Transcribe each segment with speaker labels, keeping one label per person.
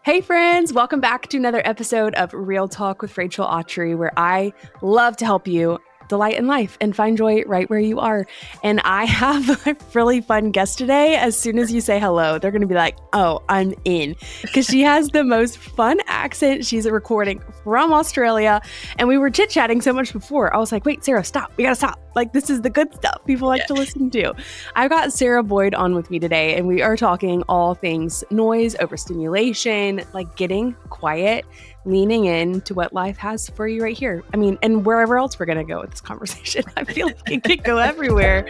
Speaker 1: Hey friends, welcome back to another episode of Real Talk with Rachel Autry, where I love to help you delight in life and find joy right where you are. And I have a really fun guest today. As soon as you say hello, they're going to be like, oh, I'm in, because she has the most fun accent. She's recording from Australia. And we were chit-chatting so much before. I was like, wait, Sarah, stop. We got to stop. Like, this is the good stuff people like to listen to. I've got Sarah Boyd on with me today, and we are talking all things noise, overstimulation, like getting quiet, leaning in to what life has for you right here. I mean, and wherever else we're going to go with this conversation. I feel like it could go everywhere.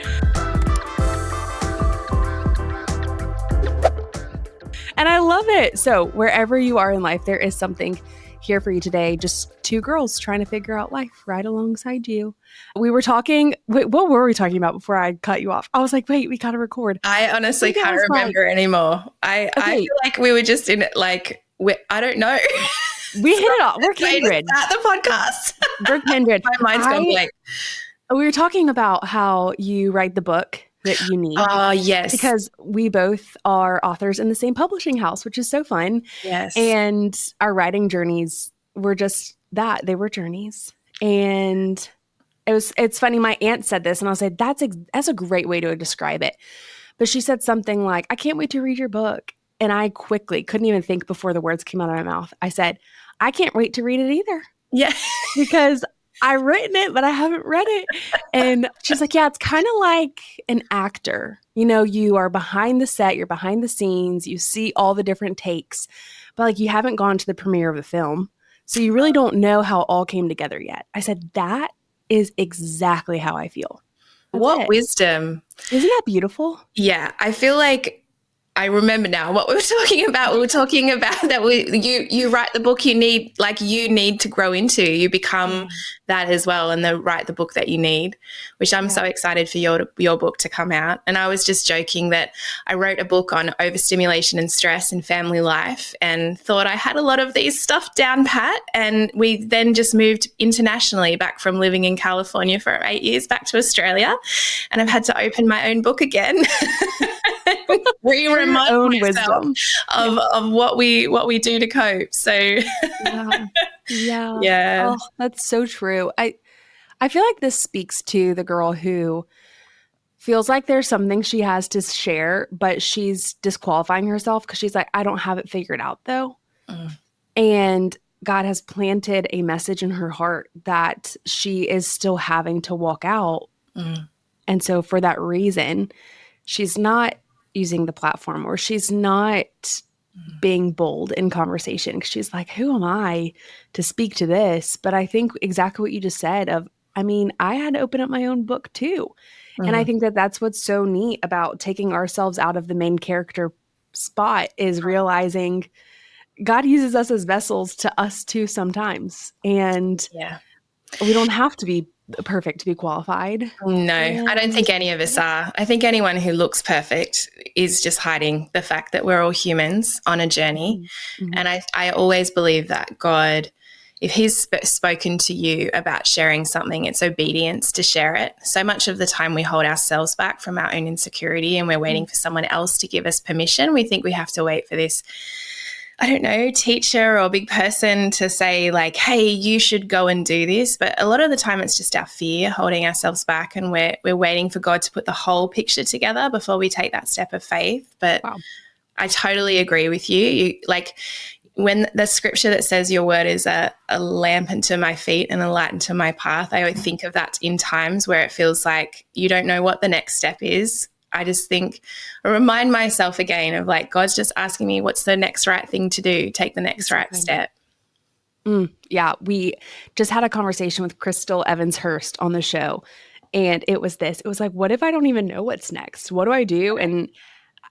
Speaker 1: And I love it. So wherever you are in life, there is something here for you today. Just two girls trying to figure out life right alongside you. We were talking, what were we talking about before I cut you off? I was like, wait, we got to record.
Speaker 2: I honestly can't remember anymore. I feel like we were just in it, like, I don't know.
Speaker 1: We hit it off. We're kindred.
Speaker 2: At the podcast.
Speaker 1: We're kindred.
Speaker 2: My mind's gone blank.
Speaker 1: We were talking about how you write the book that you need.
Speaker 2: Oh, yes.
Speaker 1: Because we both are authors in the same publishing house, which is so fun.
Speaker 2: Yes.
Speaker 1: And our writing journeys were just that. They were journeys. And it's funny. My aunt said this, and I was like, that's a great way to describe it. But she said something like, I can't wait to read your book. And I quickly couldn't even think before the words came out of my mouth. I said, I can't wait to read it either.
Speaker 2: Yeah.
Speaker 1: Because I've written it, but I haven't read it. And she's like, yeah, it's kind of like an actor. You know, you are behind the set, you're behind the scenes, you see all the different takes, but like you haven't gone to the premiere of the film. So you really don't know how it all came together yet. I said, that is exactly how I feel. That's
Speaker 2: what
Speaker 1: it.
Speaker 2: Wisdom.
Speaker 1: Isn't that beautiful?
Speaker 2: Yeah. I feel like I remember now what we were talking about. We were talking about that you write the book you need to grow into. You become that as well, and write the book that you need, which I'm so excited for your book to come out. And I was just joking that I wrote a book on overstimulation and stress in family life and thought I had a lot of these stuff down pat. And we then just moved internationally back from living in California for 8 years back to Australia. And I've had to open my own book again. Remind myself of what we do to cope. So yeah.
Speaker 1: Oh, that's so true. I feel like this speaks to the girl who feels like there's something she has to share, but she's disqualifying herself because she's like, I don't have it figured out though. And God has planted a message in her heart that she is still having to walk out. And so for that reason, she's not using the platform, or she's not being bold in conversation, because she's like, who am I to speak to this? But I think exactly what you just said I had to open up my own book too. And I think that that's what's so neat about taking ourselves out of the main character spot, is realizing God uses us as vessels to us too sometimes. And we don't have to be perfect to be qualified.
Speaker 2: No, I don't think any of us are. I think anyone who looks perfect is just hiding the fact that we're all humans on a journey. And I always believe that God, if he's spoken to you about sharing something, it's obedience to share it. So much of the time we hold ourselves back from our own insecurity, and we're waiting for someone else to give us permission. We think we have to wait for this, I don't know, teacher or big person to say like, hey, you should go and do this. But a lot of the time it's just our fear holding ourselves back, and we're waiting for God to put the whole picture together before we take that step of faith. But I totally agree with you. Like when the scripture that says your word is a lamp unto my feet and a light unto my path, I always think of that in times where it feels like you don't know what the next step is. I just think, I remind myself again of like, God's just asking me, what's the next right thing to do? Take the next right step.
Speaker 1: Yeah. We just had a conversation with Crystal Evans-Hurst on the show. And it was like, what if I don't even know what's next? What do I do? And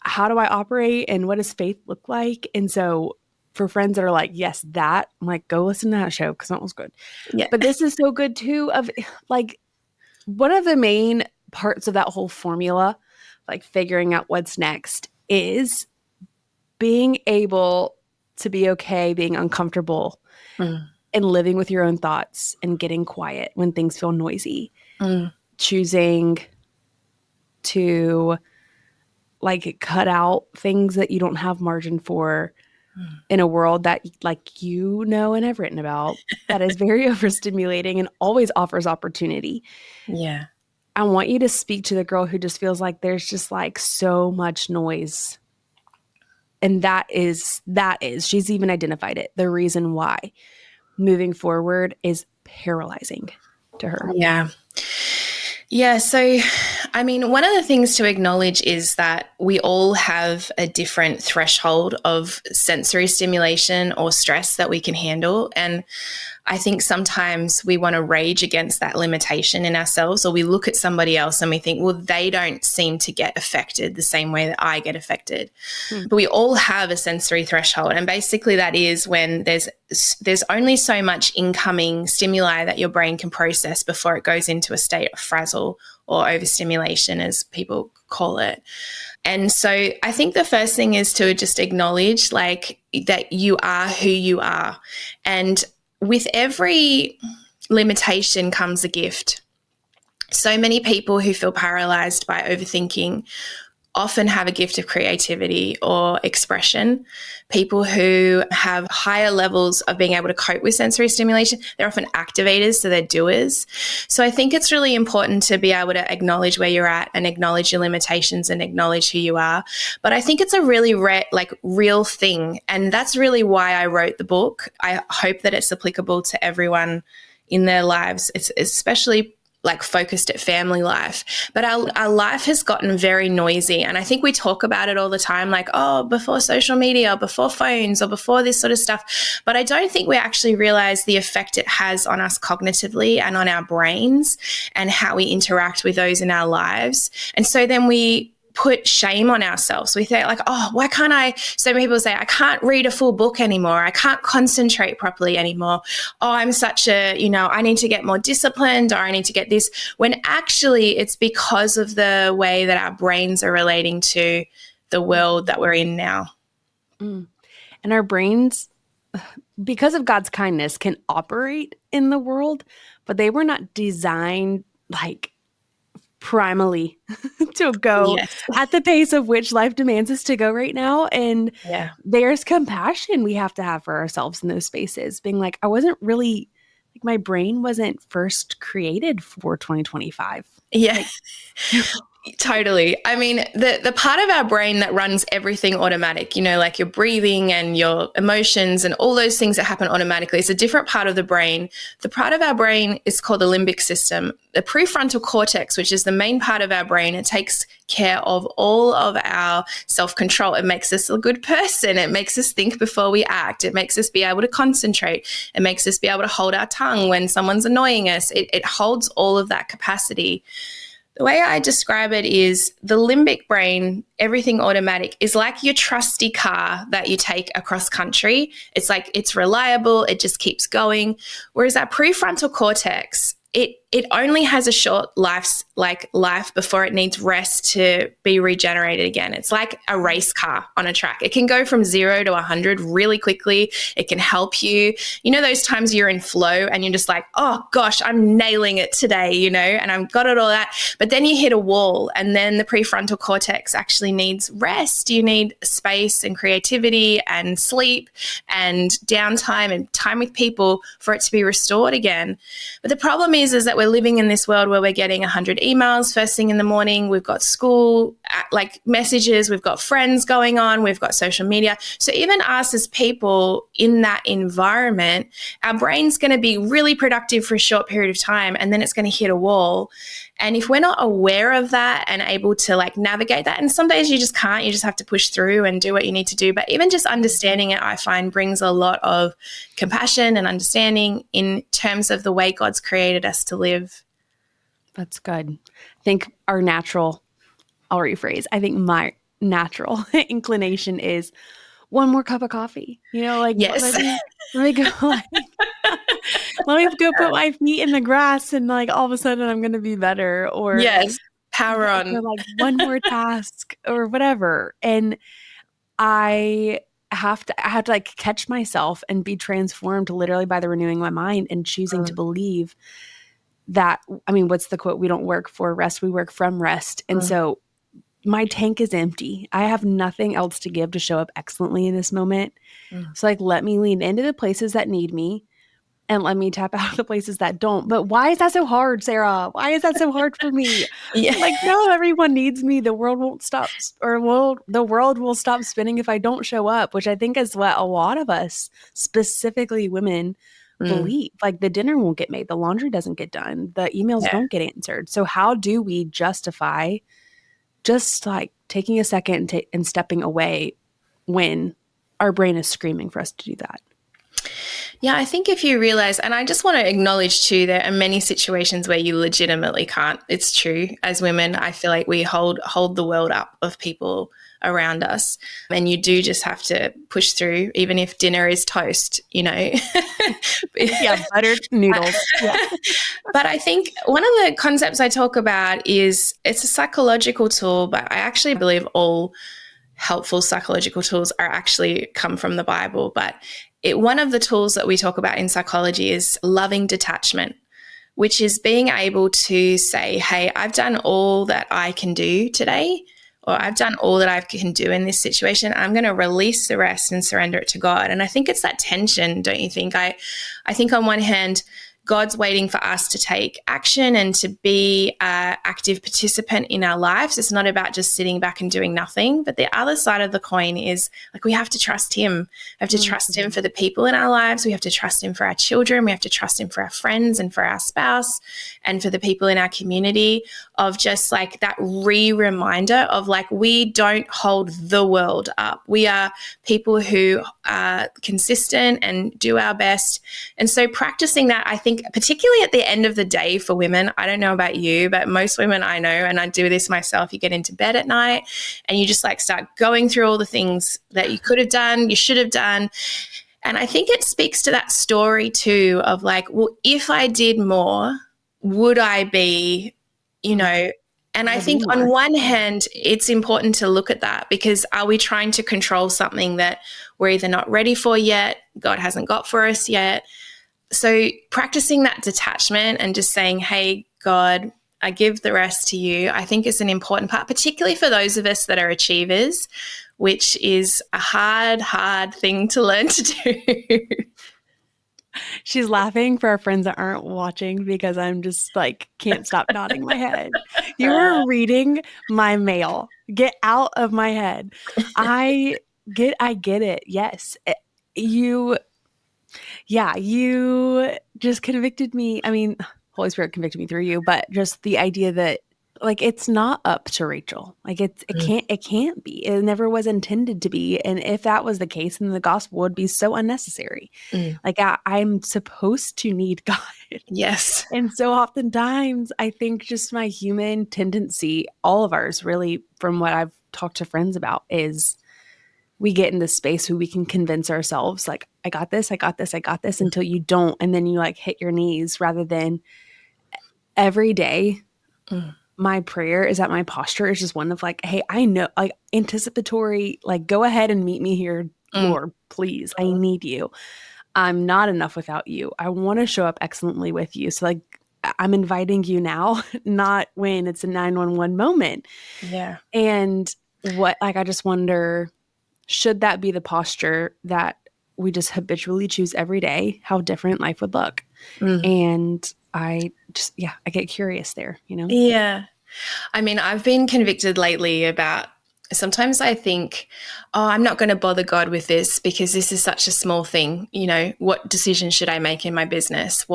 Speaker 1: how do I operate? And what does faith look like? And so for friends that are like, yes, that, I'm like, go listen to that show because that was good. Yeah. But this is so good too, of like, one of the main parts of that whole formula, like figuring out what's next, is being able to be okay being uncomfortable and living with your own thoughts and getting quiet when things feel noisy. Choosing to like cut out things that you don't have margin for, in a world that, like, and have written about, that is very overstimulating and always offers opportunity.
Speaker 2: Yeah.
Speaker 1: I want you to speak to the girl who just feels like there's just like so much noise. And that is, she's even identified it. The reason why moving forward is paralyzing to her.
Speaker 2: Yeah. Yeah. So, I mean, one of the things to acknowledge is that we all have a different threshold of sensory stimulation or stress that we can handle. And I think sometimes we want to rage against that limitation in ourselves, or we look at somebody else and we think, well, they don't seem to get affected the same way that I get affected. But we all have a sensory threshold. And basically that is when there's only so much incoming stimuli that your brain can process before it goes into a state of frazzle or overstimulation, as people call it. And so I think the first thing is to just acknowledge like that you are who you are. And with every limitation comes a gift. So many people who feel paralyzed by overthinking often have a gift of creativity or expression. People who have higher levels of being able to cope with sensory stimulation, they're often activators, so they're doers. So I think it's really important to be able to acknowledge where you're at and acknowledge your limitations and acknowledge who you are. But I think it's a really real thing. And that's really why I wrote the book. I hope that it's applicable to everyone in their lives. It's especially like focused at family life. But our life has gotten very noisy. And I think we talk about it all the time, like, oh, before social media, or before phones, or before this sort of stuff. But I don't think we actually realize the effect it has on us cognitively and on our brains and how we interact with those in our lives. And so then we put shame on ourselves. We think like, oh, why can't I? So many people say, I can't read a full book anymore. I can't concentrate properly anymore. Oh, I'm such a, I need to get more disciplined, or I need to get this, when actually it's because of the way that our brains are relating to the world that we're in now.
Speaker 1: And our brains, because of God's kindness, can operate in the world, but they were not designed like primally to go at the pace of which life demands us to go right now. And there's compassion we have to have for ourselves in those spaces, being like, I wasn't really, like, my brain wasn't first created for 2025.
Speaker 2: Yeah. Totally. I mean, the part of our brain that runs everything automatic, like your breathing and your emotions and all those things that happen automatically, it's a different part of the brain. The part of our brain is called the limbic system. The prefrontal cortex, which is the main part of our brain, it takes care of all of our self-control. It makes us a good person. It makes us think before we act. It makes us be able to concentrate. It makes us be able to hold our tongue when someone's annoying us. It holds all of that capacity. The way I describe it is the limbic brain, everything automatic, is like your trusty car that you take across country. It's like it's reliable. It just keeps going. Whereas our prefrontal cortex, it only has a short life before it needs rest to be regenerated again. It's like a race car on a track. It can go from 0 to 100 really quickly. It can help you. Those times you're in flow and you're just like, oh gosh, I'm nailing it today, and I've got it all that. But then you hit a wall, and then the prefrontal cortex actually needs rest. You need space and creativity and sleep and downtime and time with people for it to be restored again. But the problem is that we're living in this world where we're getting 100 emails first thing in the morning. We've got school messages. We've got friends going on. We've got social media. So even us as people in that environment, our brain's going to be really productive for a short period of time, and then it's going to hit a wall. And if we're not aware of that and able to navigate that, and some days you just can't, you just have to push through and do what you need to do. But even just understanding it, I find, brings a lot of compassion and understanding in terms of the way God's created us to live.
Speaker 1: That's good. I think I'll rephrase. I think my natural inclination is one more cup of coffee.
Speaker 2: Yes.
Speaker 1: Let me go. Let me go put my feet in the grass, and all of a sudden I'm going to be better. Or
Speaker 2: yes, power on.
Speaker 1: Or one more task or whatever. And I have to catch myself and be transformed literally by the renewing of my mind and choosing to believe that, what's the quote? We don't work for rest, we work from rest. And so my tank is empty. I have nothing else to give to show up excellently in this moment.
Speaker 2: Mm.
Speaker 1: So like, let me lean into the places that need me and let me tap out the places that don't. But why is that so hard, Sarah? Why is that so hard for me?
Speaker 2: Yeah.
Speaker 1: Like, no, everyone needs me. The world won't stop, the world will stop spinning if I don't show up, which I think is what a lot of us, specifically women,
Speaker 2: Mm.
Speaker 1: believe. Like, the dinner won't get made, the laundry doesn't get done, the emails
Speaker 2: Yeah.
Speaker 1: don't get answered. So how do we justify just like taking a second and stepping away when our brain is screaming for us to do that?
Speaker 2: Yeah, I think if you realize, and I just want to acknowledge too, there are many situations where you legitimately can't. It's true. As women, I feel like we hold the world up of people around us, and you do just have to push through, even if dinner is toast, you know.
Speaker 1: Yeah, buttered noodles. Yeah.
Speaker 2: But I think one of the concepts I talk about is it's a psychological tool, but I actually believe all helpful psychological tools are actually come from the Bible. But one of the tools that we talk about in psychology is loving detachment, which is being able to say, hey, I've done all that I can do today, or I've done all that I can do in this situation. I'm going to release the rest and surrender it to God. And I think it's that tension, don't you think? I think on one hand, God's waiting for us to take action and to be an active participant in our lives. It's not about just sitting back and doing nothing. But the other side of the coin is like we have to trust Him. We have to trust Him for the people in our lives. We have to trust Him for our children. We have to trust Him for our friends and for our spouse and for the people in our community, of just like that reminder of like we don't hold the world up. We are people who are consistent and do our best. And so practicing that, I think, particularly at the end of the day for women, I don't know about you, but most women I know, and I do this myself, you get into bed at night and you just like start going through all the things that you could have done, you should have done. And I think it speaks to that story too of like, well, if I did more, would I be, you know, and I think on one hand, it's important to look at that, because are we trying to control something that we're either not ready for yet, God hasn't got for us yet? So practicing that detachment and just saying, hey, God, I give the rest to you, I think is an important part, particularly for those of us that are achievers, which is a hard thing to learn to do.
Speaker 1: She's laughing for our friends that aren't watching because I'm just like, can't stop nodding my head. You are reading my mail. Get out of my head. I get it. Yes. You just convicted me. I mean, Holy Spirit convicted me through you, but just the idea that like it's not up to Rachel. Like it can't be. It never was intended to be. And if that was the case, then the gospel would be so unnecessary. Like I'm supposed to need God.
Speaker 2: Yes.
Speaker 1: And so oftentimes I think just my human tendency, all of ours really, from what I've talked to friends about, is we get in this space where we can convince ourselves like, I got this until you don't. And then you like hit your knees, rather than every day. My prayer is that my posture is just one of like, hey, I know, like anticipatory, like go ahead and meet me here, Lord, please. I need you. I'm not enough without you. I want to show up excellently with you. So like I'm inviting you now, not when it's a 911 moment.
Speaker 2: Yeah.
Speaker 1: And what, like, I just wonder, should that be the posture that we just habitually choose every day, how different life would look? And I just, I get curious there, you know?
Speaker 2: Yeah. I mean, I've been convicted lately about, sometimes I think, oh, I'm not going to bother God with this because this is such a small thing. You know, what decision should I make in my business?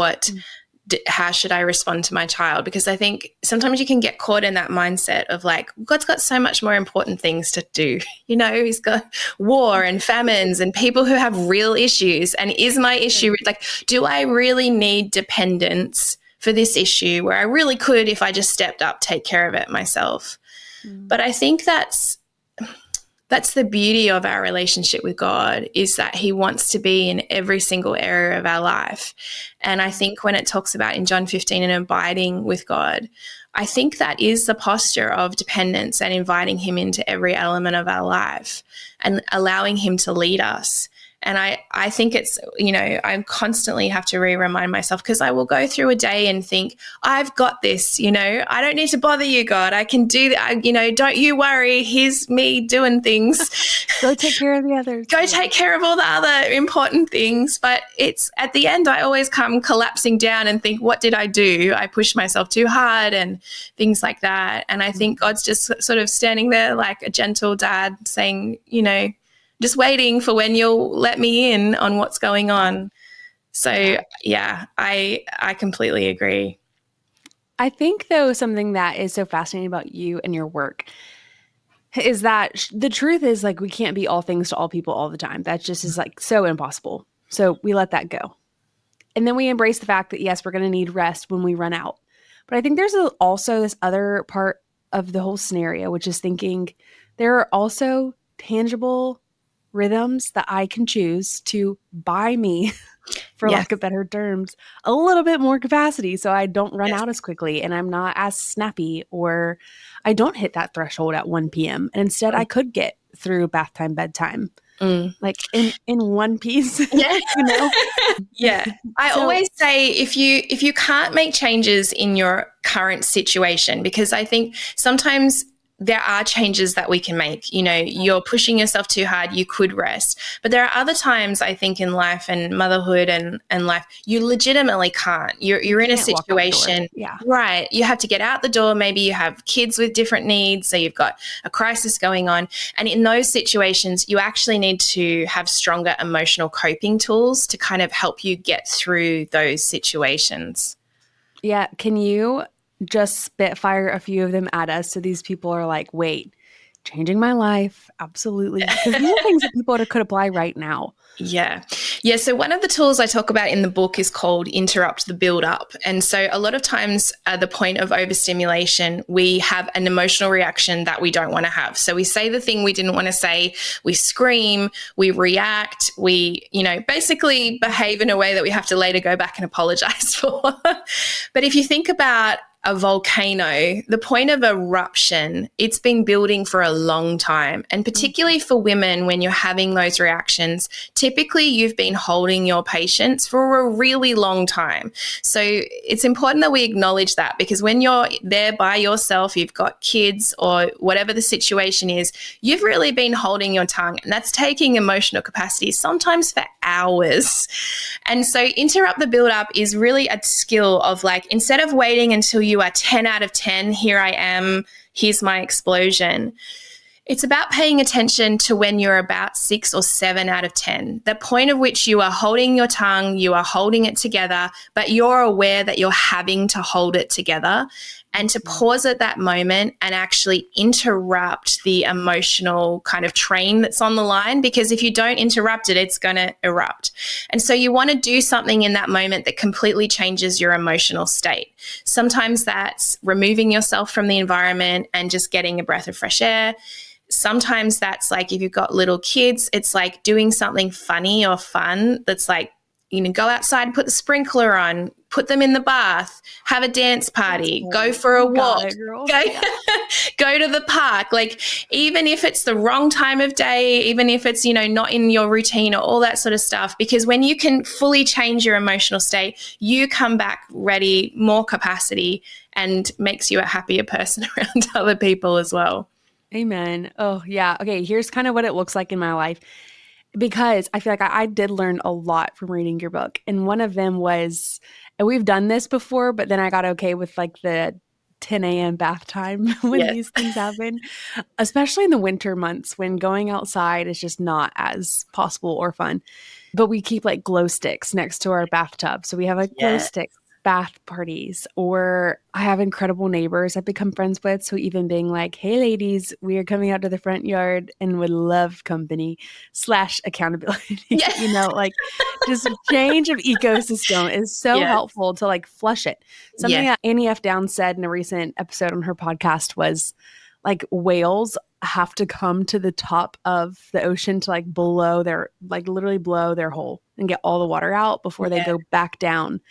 Speaker 2: How should I respond to my child? Because I think sometimes you can get caught in that mindset of like, God's got so much more important things to do. You know, He's got war and famines and people who have real issues. And is my issue like, do I really need dependence for this issue where I really could, if I just stepped up, take care of it myself? But I think that's the beauty of our relationship with God, is that He wants to be in every single area of our life. And I think when it talks about in John 15 and abiding with God, I think that is the posture of dependence and inviting Him into every element of our life and allowing Him to lead us. And I think it's, I constantly have to remind myself, because I will go through a day and think, I've got this, I don't need to bother you, God. I can do that. Don't you worry. Here's me doing things.
Speaker 1: Go take care of the others.
Speaker 2: Go take care of all the other important things. But it's at the end, I always come collapsing down and think, what did I do? I pushed myself too hard and things like that. And I think God's just sort of standing there like a gentle dad saying, just waiting for when you'll let me in on what's going on. So, yeah, I completely agree.
Speaker 1: I think, though, something that is so fascinating about you and your work is that the truth is, like, we can't be all things to all people all the time. That just is, like, so impossible. So we let that go. And then we embrace the fact that, yes, we're going to need rest when we run out. But I think there's also this other part of the whole scenario, which is thinking there are also tangible rhythms that I can choose to buy me, for lack of better terms, a little bit more capacity so I don't run out as quickly and I'm not as snappy, or I don't hit that threshold at 1 p.m. And instead I could get through bath time, bedtime, like in one piece.
Speaker 2: Yeah. Yeah. I always say if you can't make changes in your current situation, because I think sometimes there are changes that we can make. You're pushing yourself too hard, you could rest. But there are other times, I think, in life and motherhood and life, you legitimately can't. You're in a situation, right? You have to get out the door. Maybe you have kids with different needs, so you've got a crisis going on. And in those situations, you actually need to have stronger emotional coping tools to kind of help you get through those situations.
Speaker 1: Yeah. Can you just spitfire a few of them at us so these people are like, wait, changing my life? Absolutely. Because these are things that people could apply right now.
Speaker 2: Yeah. So one of the tools I talk about in the book is called interrupt the build-up. And so a lot of times at the point of overstimulation, we have an emotional reaction that we don't want to have. So we say the thing we didn't want to say, we scream, we react, we, basically behave in a way that we have to later go back and apologize for. But if you think about a volcano, the point of eruption, it's been building for a long time. And particularly for women, when you're having those reactions, typically you've been holding your patience for a really long time. So it's important that we acknowledge that, because when you're there by yourself, you've got kids or whatever the situation is, you've really been holding your tongue, and that's taking emotional capacity, sometimes for hours. And so interrupt the build-up is really a skill of, like, instead of waiting until you are 10 out of 10, here I am, here's my explosion. It's about paying attention to when you're about 6 or 7 out of 10, the point of which you are holding your tongue, you are holding it together, but you're aware that you're having to hold it together, and to pause at that moment and actually interrupt the emotional kind of train that's on the line, because if you don't interrupt it, it's going to erupt. And so you want to do something in that moment that completely changes your emotional state. Sometimes that's removing yourself from the environment and just getting a breath of fresh air. Sometimes that's like, if you've got little kids, it's like doing something funny or fun that's like, go outside, put the sprinkler on, put them in the bath, have a dance party, go for a walk, go to the park. Like, even if it's the wrong time of day, even if it's, not in your routine or all that sort of stuff, because when you can fully change your emotional state, you come back ready, more capacity, and makes you a happier person around other people as well.
Speaker 1: Amen. Oh, yeah. Okay, here's kind of what it looks like in my life, because I feel like I did learn a lot from reading your book. And one of them was, and we've done this before, but then I got okay with like the 10 a.m. bath time when these things happen, especially in the winter months when going outside is just not as possible or fun. But we keep like glow sticks next to our bathtub. So we have like glow sticks bath parties, or I have incredible neighbors I've become friends with. So even being like, hey ladies, we are coming out to the front yard and would love company / accountability, like just change of ecosystem is so helpful to like flush it. Something that Annie F. Downs said in a recent episode on her podcast was like, whales have to come to the top of the ocean to like literally blow their hole and get all the water out before they go back down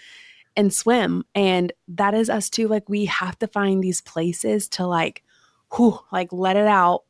Speaker 1: and swim. And that is us too. Like, we have to find these places to like let it out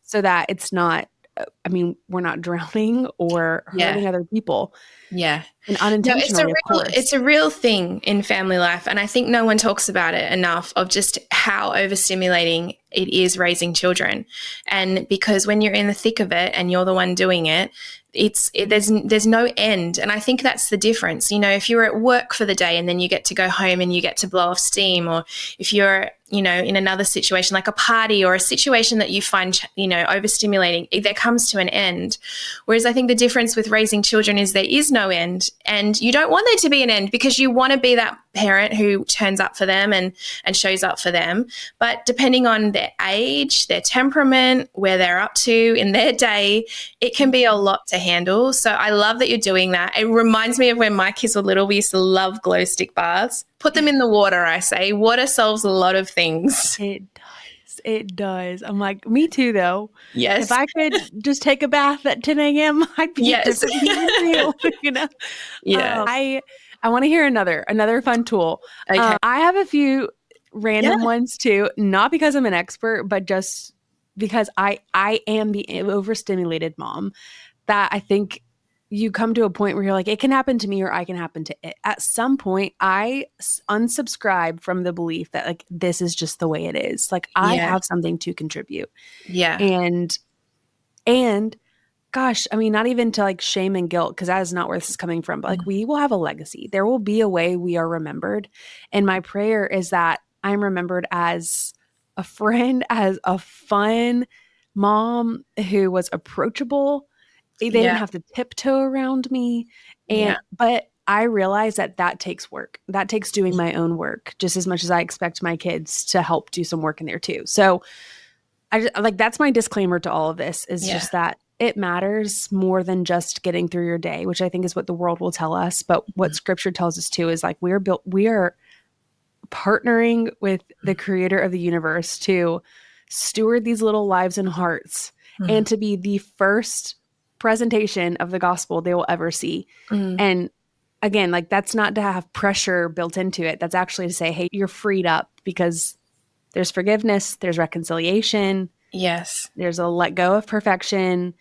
Speaker 1: so that it's not I mean, we're not drowning or hurting other people.
Speaker 2: Yeah.
Speaker 1: And
Speaker 2: No,
Speaker 1: unintentionally, of course.
Speaker 2: it's a real thing in family life. And I think no one talks about it enough, of just how overstimulating it is raising children. And because when you're in the thick of it and you're the one doing it, there's no end. And I think that's the difference. You know, if you're at work for the day and then you get to go home and you get to blow off steam, or if you're, you know, in another situation like a party or a situation that you find, you know, overstimulating, there comes to an end. Whereas I think the difference with raising children is there is no end, and you don't want there to be an end, because you want to be that parent who turns up for them and shows up for them. But depending on their age, their temperament, where they're up to in their day, it can be a lot to handle. So I love that you're doing that. It reminds me of when my kids were little, we used to love glow stick baths. Put them in the water, I say. Water solves a lot of things.
Speaker 1: It does. It does. I'm like, me too, though.
Speaker 2: Yes.
Speaker 1: If I could just take a bath at 10 a.m., I'd be a different human being, you know?
Speaker 2: Yeah.
Speaker 1: I want to hear another fun tool.
Speaker 2: Okay.
Speaker 1: I have a few random ones too, not because I'm an expert, but just because I am the overstimulated mom, that I think you come to a point where you're like, it can happen to me or I can happen to it. At some point, I unsubscribe from the belief that like, this is just the way it is. Like I have something to contribute.
Speaker 2: Yeah.
Speaker 1: And gosh, I mean, not even to like shame and guilt, because that is not where this is coming from, but like we will have a legacy. There will be a way we are remembered. And my prayer is that I'm remembered as a friend, as a fun mom who was approachable. They didn't have to tiptoe around me. But I realize that takes work. That takes doing my own work just as much as I expect my kids to help do some work in there too. So that's my disclaimer to all of this, is just that it matters more than just getting through your day, which I think is what the world will tell us. But what scripture tells us too is like we are partnering with the creator of the universe to steward these little lives and hearts and to be the first presentation of the gospel they will ever see. And again, like that's not to have pressure built into it. That's actually to say, hey, you're freed up because there's forgiveness, there's reconciliation.
Speaker 2: Yes.
Speaker 1: There's a let go of perfection,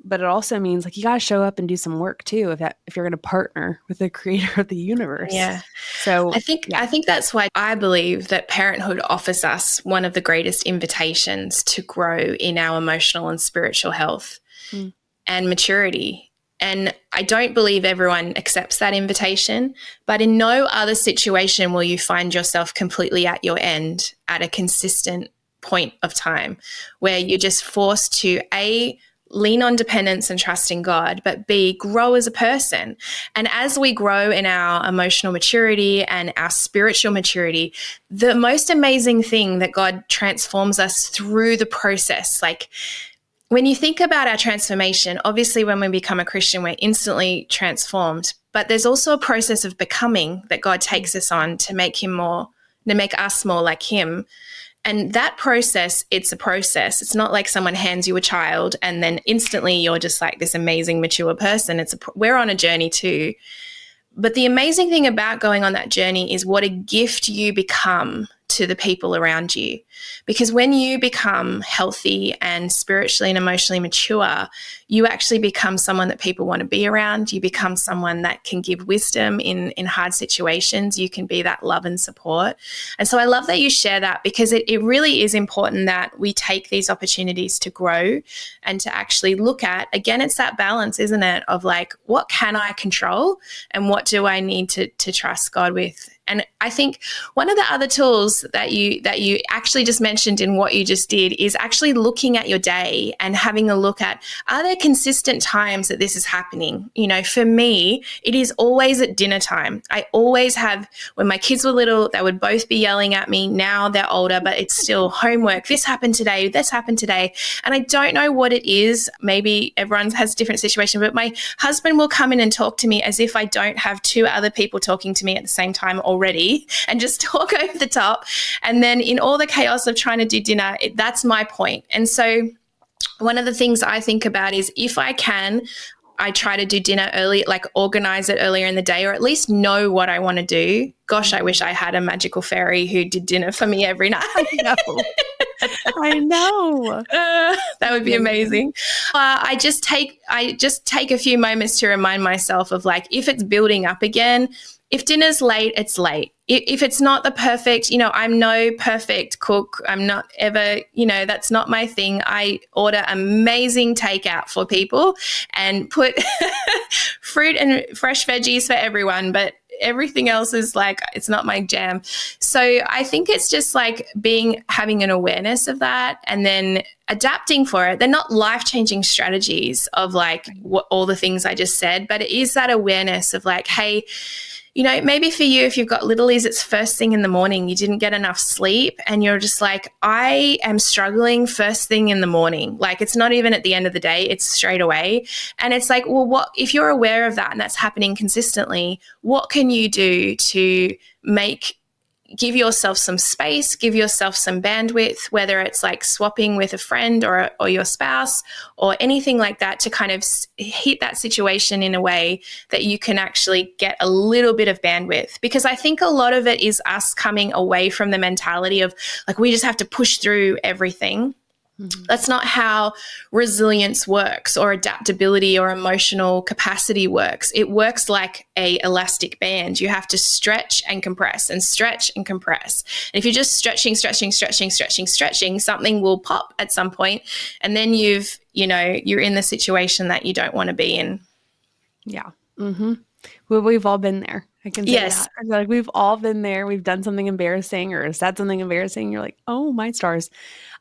Speaker 1: but it also means like you got to show up and do some work too if you're going to partner with the creator of the universe.
Speaker 2: Yeah.
Speaker 1: So
Speaker 2: I think that's why I believe that parenthood offers us one of the greatest invitations to grow in our emotional and spiritual health and maturity. And I don't believe everyone accepts that invitation, but in no other situation will you find yourself completely at your end at a consistent point of time where you're just forced to A, lean on dependence and trust in God, but B, grow as a person. And as we grow in our emotional maturity and our spiritual maturity, the most amazing thing that God transforms us through the process. Like when you think about our transformation, obviously when we become a Christian, we're instantly transformed, but there's also a process of becoming that God takes us on to make us more like him. And that process, it's a process. It's not like someone hands you a child and then instantly you're just like this amazing, mature person. We're on a journey too. But the amazing thing about going on that journey is what a gift you become to the people around you. Because when you become healthy and spiritually and emotionally mature, you actually become someone that people want to be around. You become someone that can give wisdom in hard situations. You can be that love and support. And so I love that you share that, because it really is important that we take these opportunities to grow and to actually look at, again, it's that balance, isn't it, of like, what can I control and what do I need to trust God with? And I think one of the other tools that you actually just mentioned in what you just did is actually looking at your day and having a look at, are there consistent times that this is happening? You know, for me, it is always at dinner time. I always have, when my kids were little, they would both be yelling at me. Now they're older, but it's still homework. This happened today. This happened today. And I don't know what it is. Maybe everyone has a different situation, but my husband will come in and talk to me as if I don't have two other people talking to me at the same time already and just talk over the top. And then in all the chaos of trying to do dinner, that's my point. And so one of the things I think about is if I can, I try to do dinner early, like organize it earlier in the day, or at least know what I want to do. Gosh, I wish I had a magical fairy who did dinner for me every night.
Speaker 1: I know.
Speaker 2: That would be amazing. I just take a few moments to remind myself of, like, if it's building up again, if dinner's late, it's late. If it's not the perfect, I'm no perfect cook. I'm not ever, that's not my thing. I order amazing takeout for people and put fruit and fresh veggies for everyone, but everything else is like, it's not my jam. So I think it's just like having an awareness of that and then adapting for it. They're not life-changing strategies of like all the things I just said, but it is that awareness of like, hey, maybe for you, if you've got littlies, it's first thing in the morning, you didn't get enough sleep and you're just like, I am struggling first thing in the morning. Like, it's not even at the end of the day, it's straight away. And it's like, well, if you're aware of that and that's happening consistently, what can you do to give yourself some space, give yourself some bandwidth, whether it's like swapping with a friend or your spouse or anything like that, to kind of hit that situation in a way that you can actually get a little bit of bandwidth. Because I think a lot of it is us coming away from the mentality of like, we just have to push through everything. Mm-hmm. That's not how resilience works, or adaptability or emotional capacity works. It works like a elastic band. You have to stretch and compress and stretch and compress. And if you're just stretching, something will pop at some point, and then you're in the situation that you don't want to be in.
Speaker 1: Yeah. Mm-hmm. Well, we've all been there. I can say that. Like, we've all been there. We've done something embarrassing or said something embarrassing. You're like, oh my stars,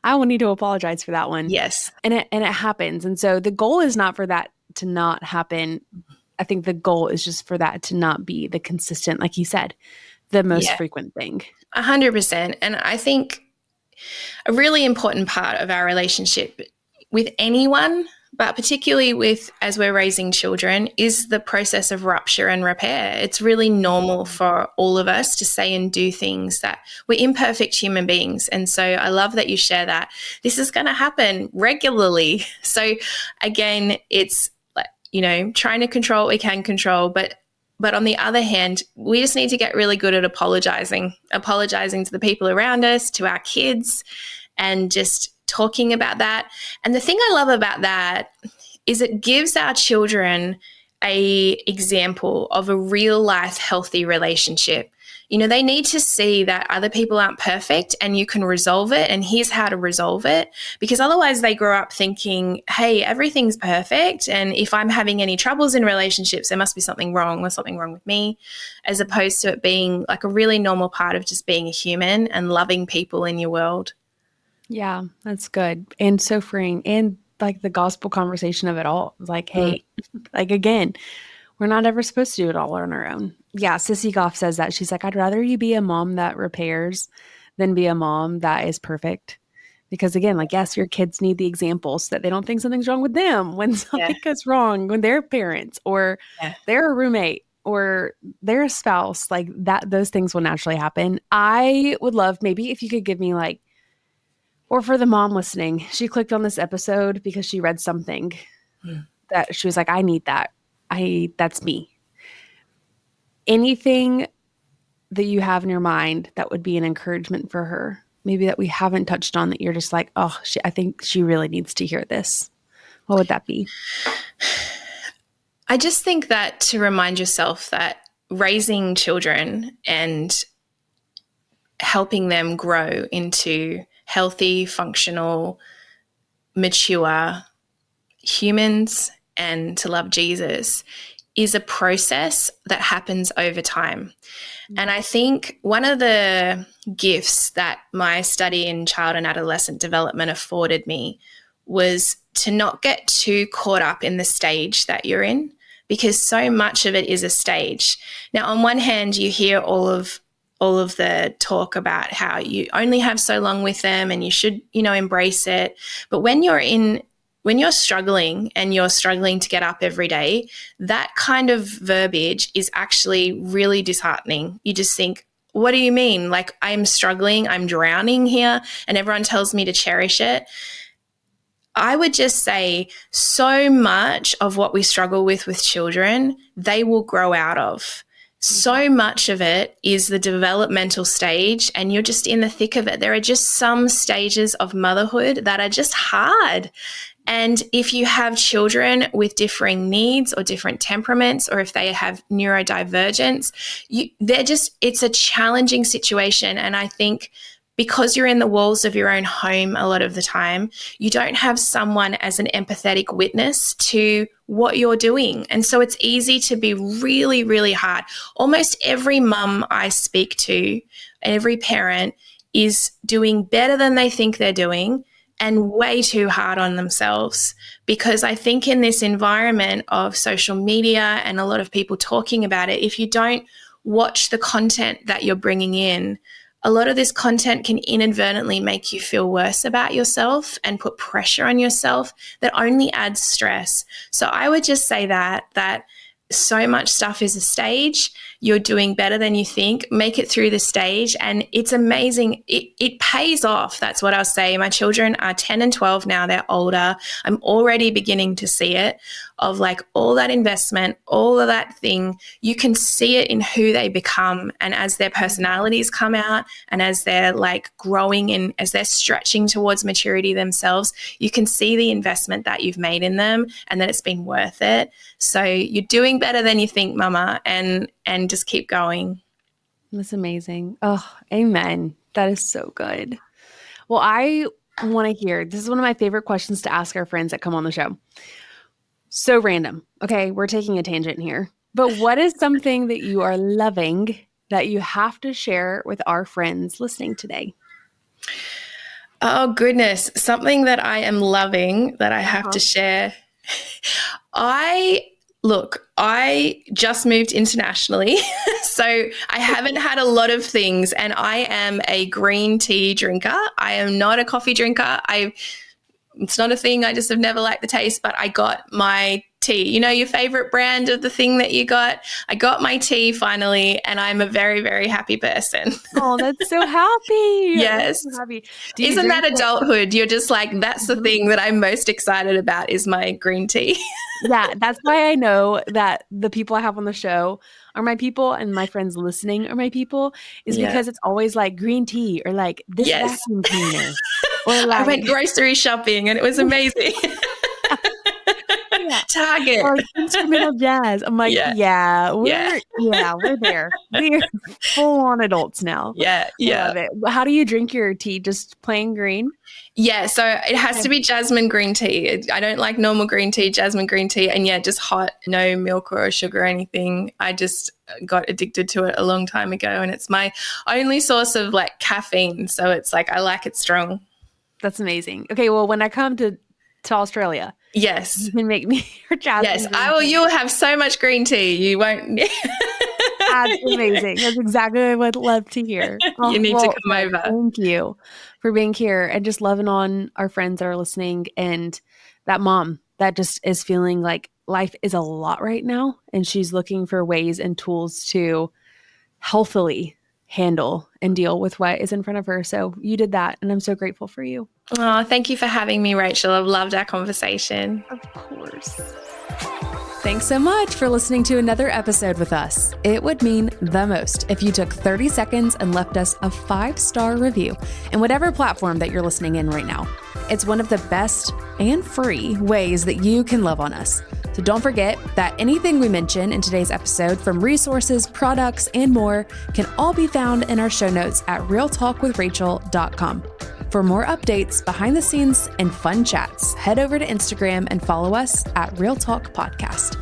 Speaker 1: I will need to apologize for that one.
Speaker 2: Yes.
Speaker 1: And it happens. And so the goal is not for that to not happen. I think the goal is just for that to not be the consistent, like you said, the most frequent thing.
Speaker 2: 100%. And I think a really important part of our relationship with anyone, but particularly as we're raising children, is the process of rupture and repair. It's really normal for all of us to say and do things that we're imperfect human beings. And so I love that you share that. This is going to happen regularly. So again, it's like, trying to control what we can control, but on the other hand, we just need to get really good at apologizing to the people around us, to our kids, and just talking about that. And the thing I love about that is it gives our children an example of a real life healthy relationship. They need to see that other people aren't perfect and you can resolve it, and here's how to resolve it, because otherwise they grow up thinking, hey, everything's perfect, and if I'm having any troubles in relationships, there must be something wrong with me, as opposed to it being like a really normal part of just being a human and loving people in your world.
Speaker 1: Yeah, that's good. And so freeing. And like the gospel conversation of it all. Like, hey, like again, we're not ever supposed to do it all on our own. Yeah, Sissy Goff says that. She's like, I'd rather you be a mom that repairs than be a mom that is perfect. Because again, like, yes, your kids need the examples so that they don't think something's wrong with them when something goes wrong, when they're parents or they're a roommate or they're a spouse. Like that, those things will naturally happen. I would love maybe if you could give me like, or for the mom listening, she clicked on this episode because she read something that she was like, I need that. That's me. Anything that you have in your mind that would be an encouragement for her, maybe that we haven't touched on, that you're just like, oh, I think she really needs to hear this. What would that be?
Speaker 2: I just think that to remind yourself that raising children and helping them grow into healthy, functional, mature humans and to love Jesus is a process that happens over time. And I think one of the gifts that my study in child and adolescent development afforded me was to not get too caught up in the stage that you're in, because so much of it is a stage. Now, on one hand, you hear all of the talk about how you only have so long with them and you should, embrace it. But when you're struggling and you're struggling to get up every day, that kind of verbiage is actually really disheartening. You just think, what do you mean? Like, I'm struggling, I'm drowning here, and everyone tells me to cherish it. I would just say so much of what we struggle with children, they will grow out of. so much of it is the developmental stage, and you're just in the thick of it. There are just some stages of motherhood that are just hard. And if you have children with differing needs or different temperaments, or if they have neurodivergence, it's a challenging situation. And I think because you're in the walls of your own home a lot of the time, you don't have someone as an empathetic witness to what you're doing. And so it's easy to be really, really hard. Almost every mum I speak to, every parent, is doing better than they think they're doing and way too hard on themselves. Because I think in this environment of social media and a lot of people talking about it, if you don't watch the content that you're bringing in, a lot of this content can inadvertently make you feel worse about yourself and put pressure on yourself that only adds stress. So I would just say that so much stuff is a stage. You're doing better than you think. Make it through the stage, and it's amazing. It pays off. That's what I'll say. My children are 10 and 12 now. They're older. I'm already beginning to see it, of like all that investment, all of that thing. You can see it in who they become, and as their personalities come out, and as they're like growing and as they're stretching towards maturity themselves, you can see the investment that you've made in them and that it's been worth it. So you're doing better than you think, Mama, and just keep going.
Speaker 1: That's amazing. Oh, amen. That is so good. Well, I want to hear, this is one of my favorite questions to ask our friends that come on the show. So random. Okay, we're taking a tangent here. But what is something that you are loving that you have to share with our friends listening today?
Speaker 2: Oh, goodness. Something that I am loving that I have to share. I just moved internationally, so I haven't had a lot of things, and I am a green tea drinker. I am not a coffee drinker. It's not a thing. I just have never liked the taste, but I got my tea. You know, your favorite brand of the thing that you got? I got my tea finally, and I'm a very, very happy person.
Speaker 1: Oh, that's so happy.
Speaker 2: Yes.
Speaker 1: So happy.
Speaker 2: Isn't that adulthood? You're just like, that's the thing that I'm most excited about is my green tea.
Speaker 1: Yeah, that's why I know that the people I have on the show are my people and my friends listening are my people, is because it's always like green tea or like this vacuum cleaner. Or like,
Speaker 2: I went grocery shopping and it was amazing. Target.
Speaker 1: Or instrumental jazz. I'm like, we're there. We're full on adults now.
Speaker 2: Yeah.
Speaker 1: Love it. How do you drink your tea? Just plain green?
Speaker 2: Yeah, so it has to be jasmine green tea. I don't like normal green tea, jasmine green tea, and just hot, no milk or sugar or anything. I just got addicted to it a long time ago, and it's my only source of like caffeine. So it's like I like it strong.
Speaker 1: That's amazing. Okay, well, when I come to Australia,
Speaker 2: yes,
Speaker 1: you can make me your jasmine.
Speaker 2: Yes, I will. You'll have so much green tea. You won't.
Speaker 1: That's amazing. That's exactly what I would love to hear.
Speaker 2: You need to come over.
Speaker 1: Thank you for being here and just loving on our friends that are listening, and that mom that just is feeling like life is a lot right now, and she's looking for ways and tools to healthily handle and deal with what is in front of her. So you did that, and I'm so grateful for you.
Speaker 2: Oh, thank you for having me, Rachel. I've loved our conversation.
Speaker 1: Of course. Thanks so much for listening to another episode with us. It would mean the most if you took 30 seconds and left us a 5-star review in whatever platform that you're listening in right now. It's one of the best and free ways that you can love on us. So don't forget that anything we mention in today's episode, from resources, products, and more, can all be found in our show notes at realtalkwithrachel.com. For more updates, behind the scenes, and fun chats, head over to Instagram and follow us at Real Talk Podcast.